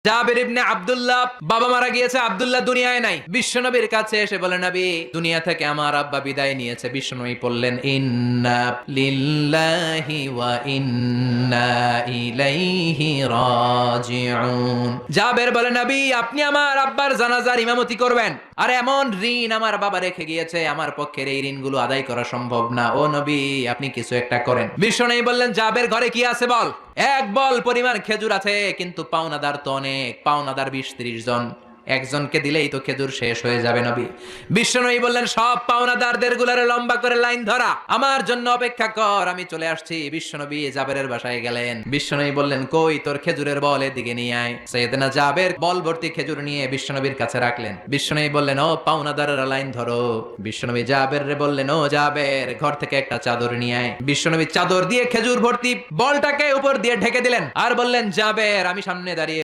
জাবের ইবনে আব্দুল্লাহ, বাবা মারা গিয়েছে, আব্দুল্লাহ দুনিয়ায় নাই। বিশ্বনবীর কাছে এসে বলে, নবী দুনিয়া থেকে আমার আব্বা বিদায় নিয়েছে। বিশ্বনবী বললেন, ইন্না লিল্লাহি ওয়া ইন্না ইলাইহি রাজিউন। জাবের বলে, নবী আপনি আমার আব্বার জানাজার ইমামতি করবেন। আর এমন ঋণ আমার বাবা রেখে গিয়েছে, আমার পক্ষে এই ঋণগুলো আদায় করা সম্ভব না। ও নবী আপনি কিছু একটা করেন। বিশ্বনবী বললেন, জাবের ঘরে কি আছে বল। এক বল পরিমাণ খেজুর আছে, কিন্তু পাওনাদার তো অনেক, পাওনাদার 20-30 জন, একজনকে দিলেই তো খেজুর শেষ হয়ে যাবে নবী। বিশ্বনবী বললেন, সব পাওনাদারদের গুলারে লম্বা করে লাইন ধরা, আমার জন্য অপেক্ষা কর, আমি চলে আসছি। বিশ্বনবী জাবেরের বাসায় গেলেন। বিশ্বনবী বললেন, কই তোর খেজুরের বল, এদিকে নিয়ে আয়। সাইয়েদনা জাবের বল ভর্তি খেজুর নিয়ে বিশ্বনবীর কাছে রাখলেন। বিশ্বনবী বললেন, ও পাওনাদারেরা লাইন ধরো। বিশ্বনবী জাবের রে বললেন, ও জাবের ঘর থেকে একটা চাদর নিয়ে আয়। বিশ্বনবী চাদর দিয়ে খেজুর ভর্তি বলটাকে উপর দিয়ে ঢেকে দিলেন আর বললেন, জাবের আমি সামনে দাঁড়িয়ে